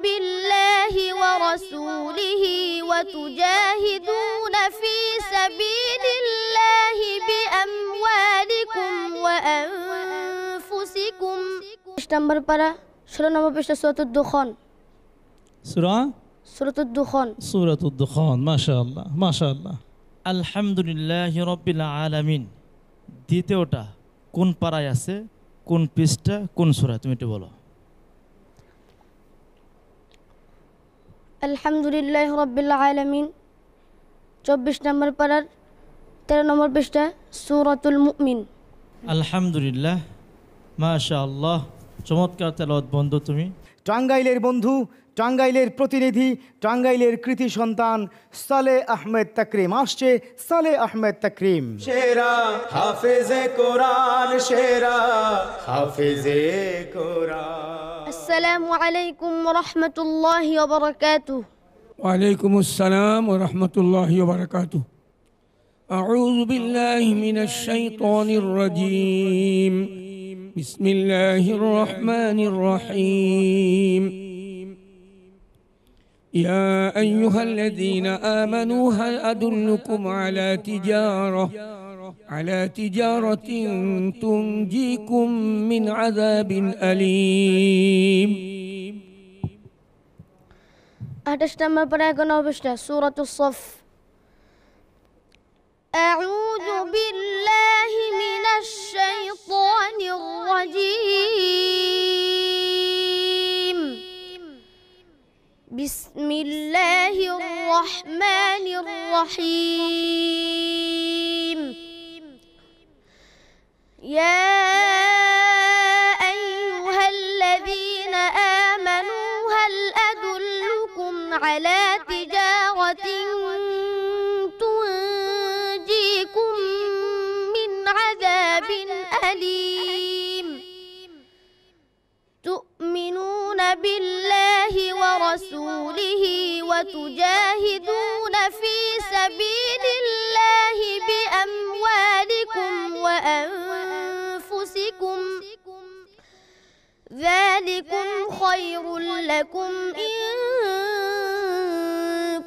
بالله ورسوله وتجاهدون في سبيل الله بأموالكم وأنفسكم নম্বর পারা 16 নম্বর পৃষ্ঠা সূরাতুদ দুখান সূরাতুদ দুখান মাশাআল্লাহ মাশাআল্লাহ আলহামদুলিল্লাহি রাব্বিল আলামিন দ্বিতীয়টা কোন পারায় আছে কোন পৃষ্ঠা কোন সূরা তুমি একটু বলো আলহামদুলিল্লাহি রাব্বিল আলামিন 24 নম্বর পারার 13 নম্বর পৃষ্ঠা সূরাতুল মুমিন আলহামদুলিল্লাহ মাশাআল্লাহ চমৎকার তেলাওয়াত বন্ধু তুমি টাঙ্গাইলের বন্ধু টাঙ্গাইলের প্রতিনিধি টাঙ্গাইলের কৃতি সন্তান সালেহ আহমেদ তাকরিম আসছে সালেহ আহমেদ তাকরিম সেরা হাফেজে কোরআন সেরা হাফেজে কোরআন আসসালামু আলাইকুম ওয়া রাহমাতুল্লাহি ওয়া বারাকাতুহু ওয়া আলাইকুমুস সালাম ওয়া রাহমাতুল্লাহি ওয়া বারাকাতুহু আউযু বিল্লাহি মিনাশ শাইতানির রাজীম বিসমিল্লাহির রহমানির রহিম يا أيها الذين آمنوا هل أدلكم على تجارة تنجيكم من عذاب أليم 28 নম্বর পারা 11 নম্বর পৃষ্ঠা সূরাতুস সফ أعوذ بالله من الشيطان الرجيم بسم الله الرحمن الرحيم يا أيها الذين آمنوا هل أدلكم على تجارة تنجيكم من عذاب أليم تؤمنون بالله ورسوله وتجاهدون في سبيل الله بأموالكم وأنفسكم ذلكم خير لكم إن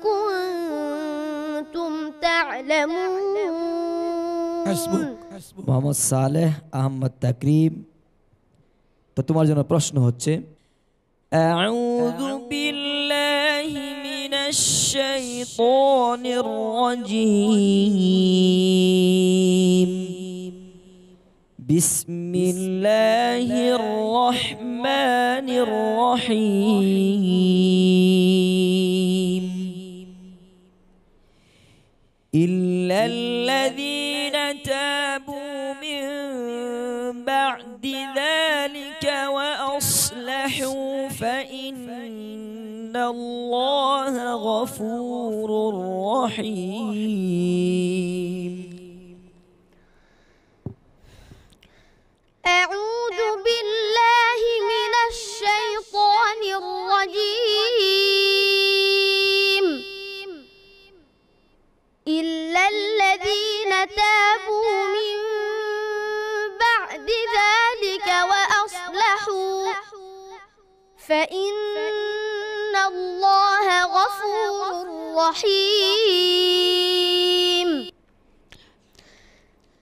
كنتم تعلمون মোহাম্মদ সালেহ আহমদ তাকরিম তো তোমার জন্য প্রশ্ন হচ্ছে আউযু বিল্লাহি মিনাশ শাইতানির রাজীম বিসমিল্লাহির রহমানির রহিম ইল্লাল্লাযীনা তাবু মিন বা'দি যালিকা ওয়া আসলাহু ফাইন্নাল্লাহা গফুরুর রহিম أعوذ بالله من الشيطان الرجيم إلا الذين تابوا من بعد ذلك وأصلحوا فإن الله غفور رحيم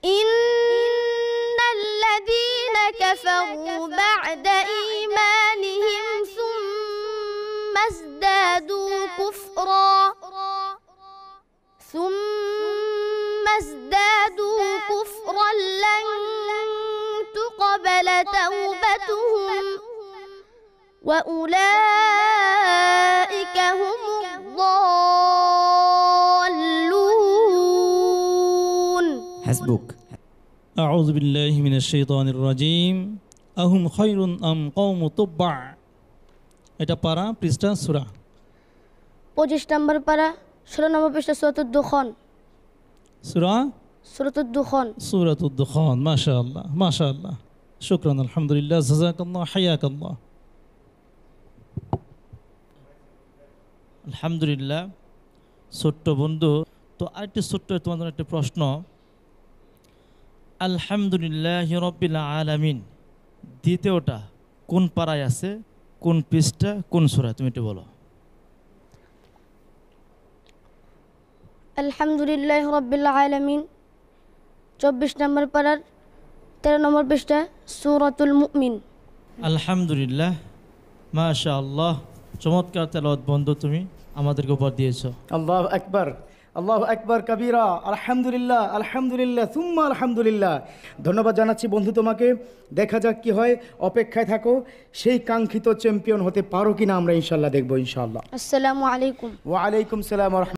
إن الذين كفروا بعد إيمانهم ثم ازدادوا كفرا لن تقبل توبتهم وأولئك هم الضالون حسبك أعوذ بالله من الشيطان الرجيم أهم خير أم قوم تبع এটা পারা পৃষ্ঠা সূরা 25 নম্বর পারা 16 নম্বর পৃষ্ঠা সূরাতুদ দুখান সূরাতুদ দুখান মাশাআল্লাহ মাশাআল্লাহ শুকরান আলহামদুলিল্লাহ জাযাকাল্লাহ হায়াকাল্লাহ আলহামদুলিল্লাহ ছোট্ট বন্ধু তো আরেকটি ছোট্ট তোমাদের জন্য একটা প্রশ্ন আলহামদুলিল্লাহি রাব্বিল আলামিন দ্বিতীয়টা কোন পারায় আছে কোন পৃষ্ঠা কোন সূরা তুমি একটু বলো। আলহামদুলিল্লাহ রাব্বিল আলামিন 24 নম্বর পারার 13 নম্বর পৃষ্ঠা সূরাতুল মুমিন। আলহামদুলিল্লাহ, মাশাআল্লাহ, চমৎকার তেলাওয়াত বন্ধু তুমি আমাদেরকে উপহার দিয়েছো। আল্লাহু আকবার, আল্লাহু আকবার কবীরা। আলহামদুলিল্লাহ, আলহামদুলিল্লাহ, সুম্মা আলহামদুলিল্লাহ। ধন্যবাদ জানাচ্ছি বন্ধু তোমাকে। দেখা যাক কি হয়, অপেক্ষায় থাকো। সেই কাঙ্ক্ষিত চ্যাম্পিয়ন হতে পারো কিনা আমরা ইনশাআল্লাহ দেখবো ইনশাআল্লাহ। আসসালামু আলাইকুম। ওয়া আলাইকুম সালাম ওয়া রাহমাতুল্লাহ।